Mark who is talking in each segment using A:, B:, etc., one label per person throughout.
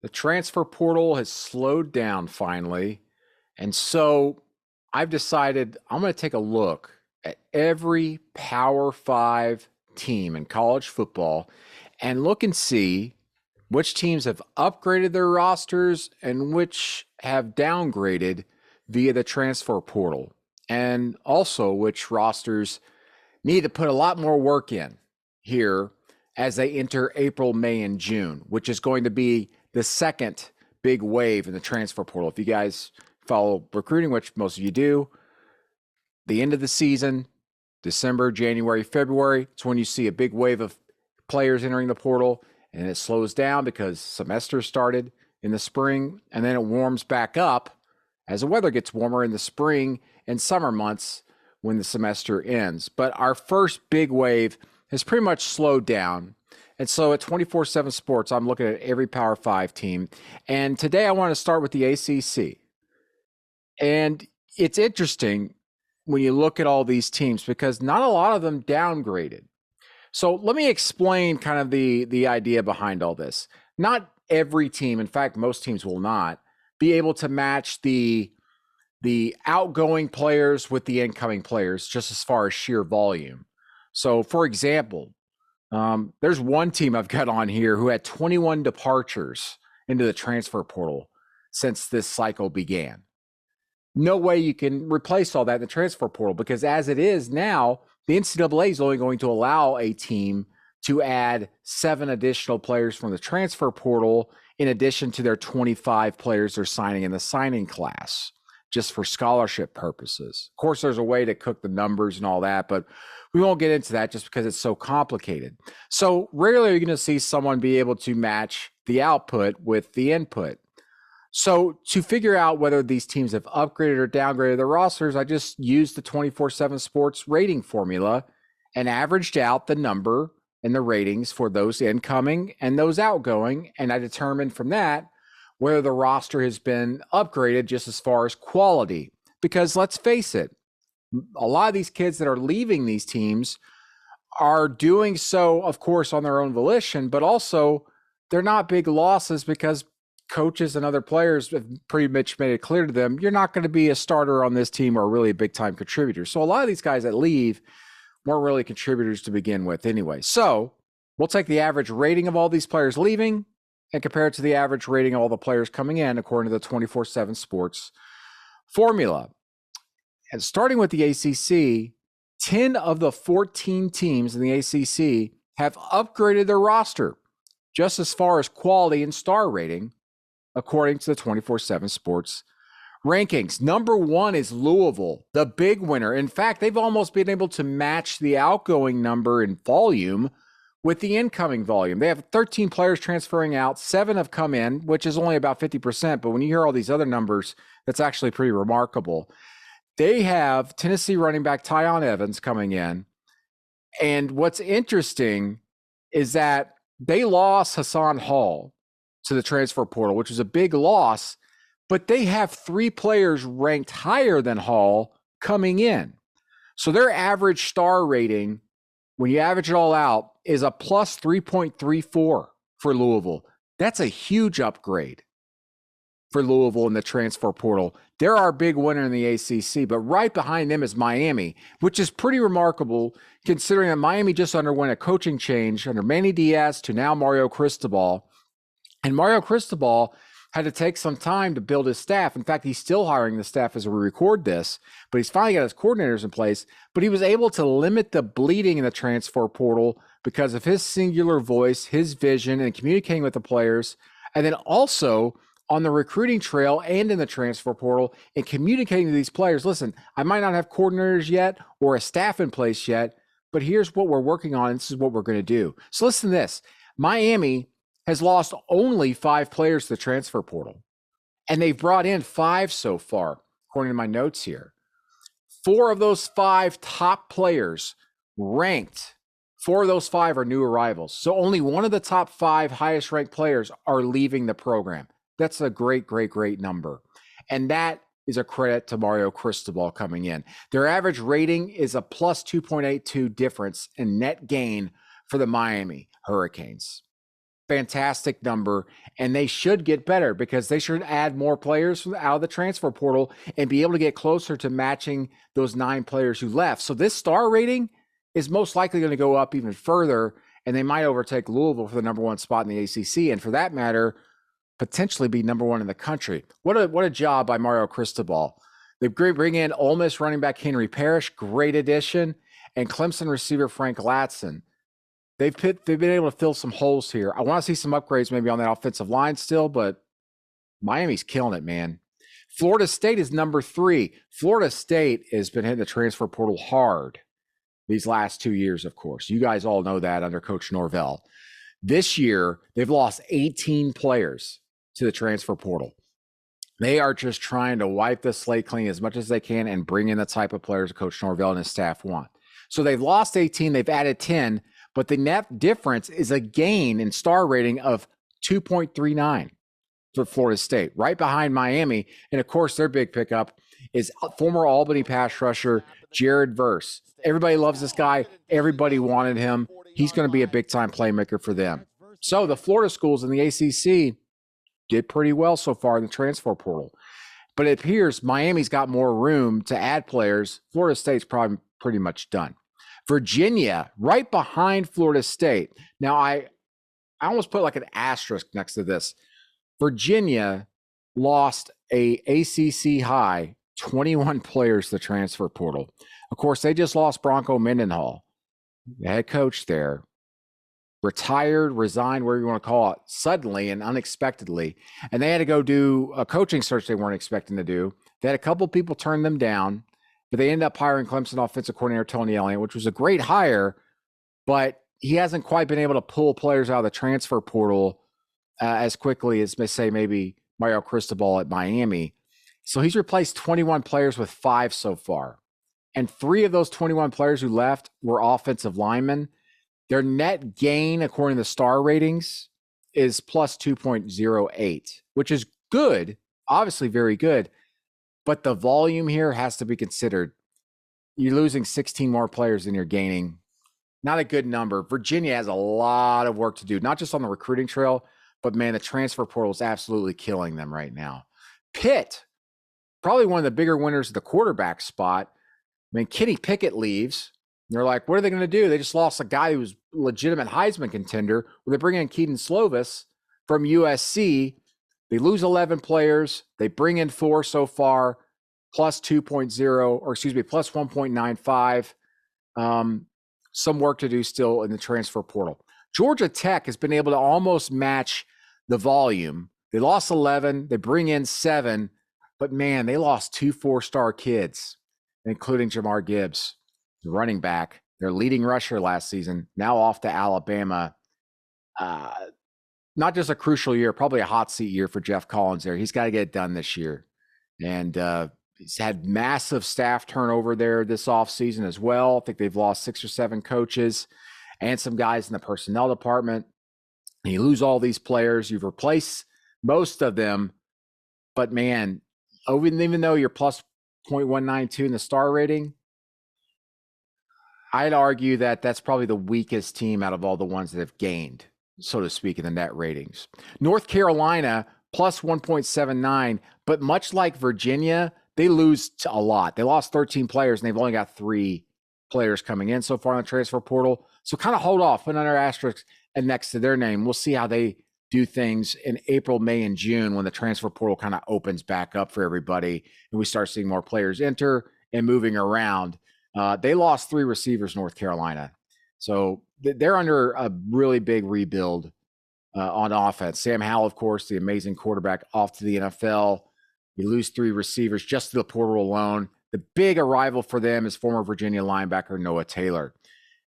A: The transfer portal has slowed down finally. And so I've decided I'm going to take a look at every Power Five team in college football and look and see which teams have upgraded their rosters and which have downgraded via the transfer portal, and also which rosters need to put a lot more work in here as they enter April, May, and June, which is going to be the second big wave in the transfer portal. If you guys follow recruiting, which most of you do, the end of the season, December, January, February, it's when you see a big wave of players entering the portal, and it slows down because semester started in the spring, and then it warms back up as the weather gets warmer in the spring and summer months when the semester ends. But our first big wave has pretty much slowed down. And so at 24/7 Sports, I'm looking at every Power 5 team. And today I want to start with the ACC. And it's interesting when you look at all these teams because not a lot of them downgraded. So let me explain kind of the idea behind all this. Not every team, in fact, most teams will not be able to match the outgoing players with the incoming players just as far as sheer volume. So for example, there's one team I've got on here who had 21 departures into the transfer portal since this cycle began. No way you can replace all that in the transfer portal because as it is now, the NCAA is only going to allow a team to add 7 additional players from the transfer portal in addition to their 25 players they're signing in the signing class, just for scholarship purposes. Of course, there's a way to cook the numbers and all that, but we won't get into that just because it's so complicated. So rarely are you going to see someone be able to match the output with the input. So to figure out whether these teams have upgraded or downgraded their rosters, I just used the 24/7 Sports rating formula and averaged out the number and the ratings for those incoming and those outgoing. And I determined from that whether the roster has been upgraded just as far as quality. Because let's face it, a lot of these kids that are leaving these teams are doing so, of course, on their own volition, but also they're not big losses because coaches and other players have pretty much made it clear to them, you're not going to be a starter on this team or really a big time contributor. So a lot of these guys that leave weren't really contributors to begin with anyway. So we'll take the average rating of all these players leaving and compare it to the average rating of all the players coming in according to the 24/7 Sports formula. And starting with the ACC, 10 of the 14 teams in the ACC have upgraded their roster just as far as quality and star rating, according to the 24/7 Sports rankings. Number 1 is Louisville, the big winner. In fact, they've almost been able to match the outgoing number in volume with the incoming volume. They have 13 players transferring out, 7 have come in, which is only about 50%. But when you hear all these other numbers, that's actually pretty remarkable. They have Tennessee running back Tyon Evans coming in. And what's interesting is that they lost Hassan Hall to the transfer portal, which was a big loss, but they have 3 players ranked higher than Hall coming in. So their average star rating, when you average it all out, is a plus 3.34 for Louisville. That's a huge upgrade for Louisville in the transfer portal. They're our big winner in the ACC, but right behind them is Miami, which is pretty remarkable considering that Miami just underwent a coaching change under Manny Diaz to now Mario Cristobal. And Mario Cristobal had to take some time to build his staff. In fact, he's still hiring the staff as we record this, but he's finally got his coordinators in place. But he was able to limit the bleeding in the transfer portal because of his singular voice, his vision, and communicating with the players. And then also on the recruiting trail and in the transfer portal and communicating to these players, listen, I might not have coordinators yet or a staff in place yet, but here's what we're working on, and this is what we're going to do. So listen to this. Miami has lost only 5 players to the transfer portal, and they've brought in 5 so far, according to my notes here. 4 of those 5 top players ranked, 4 of those 5 are new arrivals. So only one of the top 5 highest ranked players are leaving the program. That's a great, great, great number. And that is a credit to Mario Cristobal coming in. Their average rating is a plus 2.82 difference in net gain for the Miami Hurricanes. fantastic number, and they should get better because they should add more players out of the transfer portal and be able to get closer to matching those 9 players who left. So this star rating is most likely going to go up even further, and they might overtake Louisville for the number 1 spot in the ACC, and for that matter, potentially be number 1 in the country. What a job by Mario Cristobal. They bring in Ole Miss running back Henry Parrish, great addition, and Clemson receiver Frank Latson. They've been able to fill some holes here. I want to see some upgrades maybe on that offensive line still, but Miami's killing it, man. Florida State is number 3. Florida State has been hitting the transfer portal hard these last 2 years, of course. You guys all know that under Coach Norvell. This year, they've lost 18 players to the transfer portal. They are just trying to wipe the slate clean as much as they can and bring in the type of players Coach Norvell and his staff want. So they've lost 18, they've added 10, but the net difference is a gain in star rating of 2.39 for Florida State, right behind Miami. And of course, their big pickup is former Albany pass rusher Jared Verse. Everybody loves this guy. Everybody wanted him. He's going to be a big-time playmaker for them. So the Florida schools in the ACC did pretty well so far in the transfer portal. But it appears Miami's got more room to add players. Florida State's probably pretty much done. Virginia, right behind Florida State. Now, I almost put like an asterisk next to this. Virginia lost a ACC high 21 players to the transfer portal. Of course, they just lost Bronco Mendenhall, the head coach there. Retired, resigned, whatever you want to call it, suddenly and unexpectedly. And they had to go do a coaching search they weren't expecting to do. They had a couple people turn them down, but they ended up hiring Clemson offensive coordinator Tony Elliott, which was a great hire, but he hasn't quite been able to pull players out of the transfer portal as quickly as, say, maybe Mario Cristobal at Miami. So he's replaced 21 players with 5 so far. And 3 of those 21 players who left were offensive linemen. Their net gain, according to the star ratings, is plus 2.08, which is good, obviously very good. But the volume here has to be considered. You're losing 16 more players than you're gaining. Not a good number. Virginia has a lot of work to do, not just on the recruiting trail, but, man, the transfer portal is absolutely killing them right now. Pitt, probably one of the bigger winners of the quarterback spot. I mean, Kenny Pickett leaves. They're like, what are they going to do? They just lost a guy who was a legitimate Heisman contender. Well, they bring in Keaton Slovis from USC. They lose 11 players. They bring in 4 so far, plus 1.95. Some work to do still in the transfer portal. Georgia Tech has been able to almost match the volume. They lost 11. They bring in 7. But, man, they lost 2 4-star kids, including Jamar Gibbs, the running back, their leading rusher last season, now off to Alabama. Not just a crucial year, probably a hot seat year for Jeff Collins there. He's got to get it done this year. And he's had massive staff turnover there this offseason as well. I think they've lost 6 or 7 coaches and some guys in the personnel department. And you lose all these players. You've replaced most of them. But, man, even though you're plus 0.192 in the star rating, I'd argue that that's probably the weakest team out of all the ones that have gained, so to speak, in the net ratings. North Carolina, plus 1.79, but much like Virginia, they lose a lot. They lost 13 players, and they've only got 3 players coming in so far in the transfer portal. So kind of hold off, put another asterisk and next to their name. We'll see how they do things in April, May, and June when the transfer portal kind of opens back up for everybody and we start seeing more players enter and moving around. They lost 3 receivers, North Carolina. So they're under a really big rebuild on offense. Sam Howell, of course, the amazing quarterback, off to the NFL. You lose 3 receivers just to the portal alone. The big arrival for them is former Virginia linebacker Noah Taylor.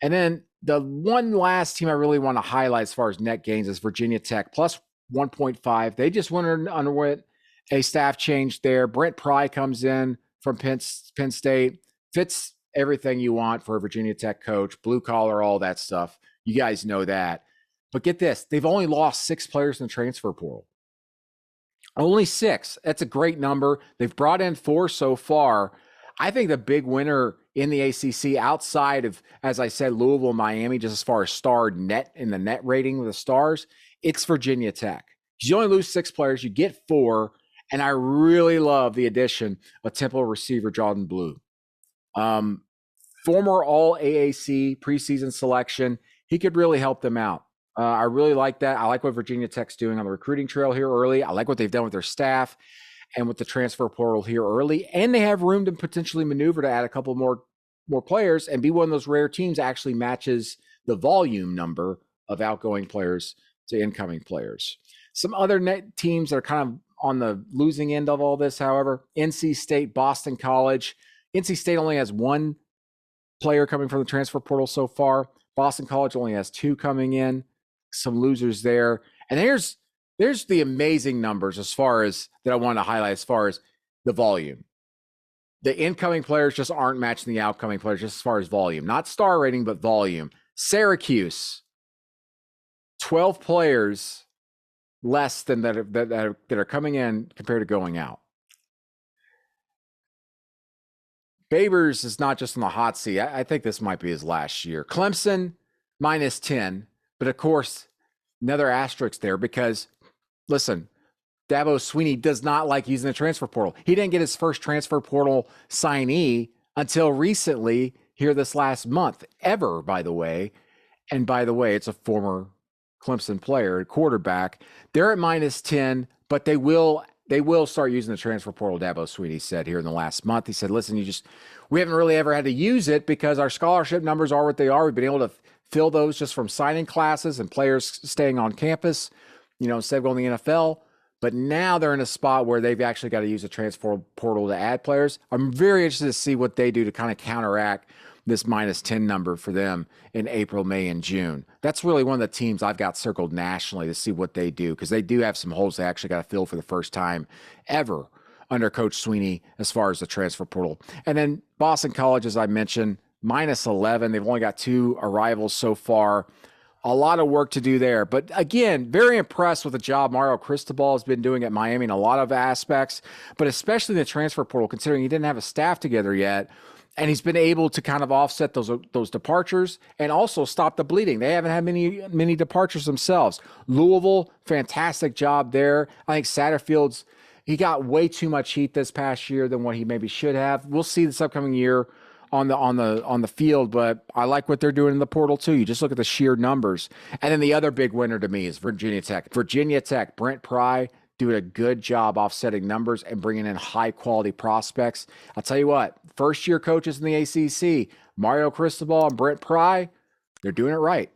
A: And then the one last team I really want to highlight as far as net gains is Virginia Tech, plus 1.5. They just underwent a staff change there. Brent Pry comes in from Penn State. Fits everything you want for a Virginia Tech coach, blue collar, all that stuff. You guys know that. But get this, they've only lost 6 players in the transfer portal. Only 6. That's a great number. They've brought in 4 so far. I think the big winner in the ACC outside of, as I said, Louisville, Miami, just as far as star net in the net rating with the stars, it's Virginia Tech. You only lose 6 players, you get 4, and I really love the addition of Temple receiver Jordan Blue. Former All AAC preseason selection. He could really help them out. I really like that. I like what Virginia Tech's doing on the recruiting trail here early. I like what they've done with their staff and with the transfer portal here early. And they have room to potentially maneuver to add a couple more players and be one of those rare teams that actually matches the volume number of outgoing players to incoming players. Some other teams that are kind of on the losing end of all this, however, NC State, Boston College. NC State only has 1 player coming from the transfer portal so far. Boston College only has 2 coming in. Some losers there. And there's the amazing numbers as far as that I wanted to highlight as far as the volume. The incoming players just aren't matching the outgoing players just as far as volume. Not star rating, but volume. Syracuse, 12 players less than that are coming in compared to going out. Babers is not just on the hot seat. I think this might be his last year. Clemson, -10. But of course, another asterisk there because, listen, Dabo Swinney does not like using the transfer portal. He didn't get his first transfer portal signee until recently, here this last month, ever, by the way. And by the way, it's a former Clemson player, quarterback. They're at -10, but they will start using the transfer portal, Dabo Swinney said here in the last month. He said, listen, we haven't really ever had to use it because our scholarship numbers are what they are. We've been able to fill those just from signing classes and players staying on campus, instead of going to the NFL. But now they're in a spot where they've actually got to use a transfer portal to add players. I'm very interested to see what they do to kind of counteract this -10 number for them in April, May, and June. That's really one of the teams I've got circled nationally to see what they do, because they do have some holes they actually got to fill for the first time ever under Coach Swinney as far as the transfer portal. And then Boston College, as I mentioned, -11. They've only got 2 arrivals so far. A lot of work to do there. But again, very impressed with the job Mario Cristobal has been doing at Miami in a lot of aspects, but especially in the transfer portal, considering he didn't have a staff together yet. And he's been able to kind of offset those departures and also stop the bleeding. They haven't had many departures themselves. Louisville, fantastic job there. I think Satterfield's, he got way too much heat this past year than what he maybe should have. We'll see this upcoming year on the field, but I like what they're doing in the portal too. You just look at the sheer numbers. And then the other big winner to me is Virginia Tech. Virginia Tech, Brent Pry doing a good job offsetting numbers and bringing in high quality prospects. I'll tell you what, first year coaches in the ACC, Mario Cristobal and Brent Pry, they're doing it right.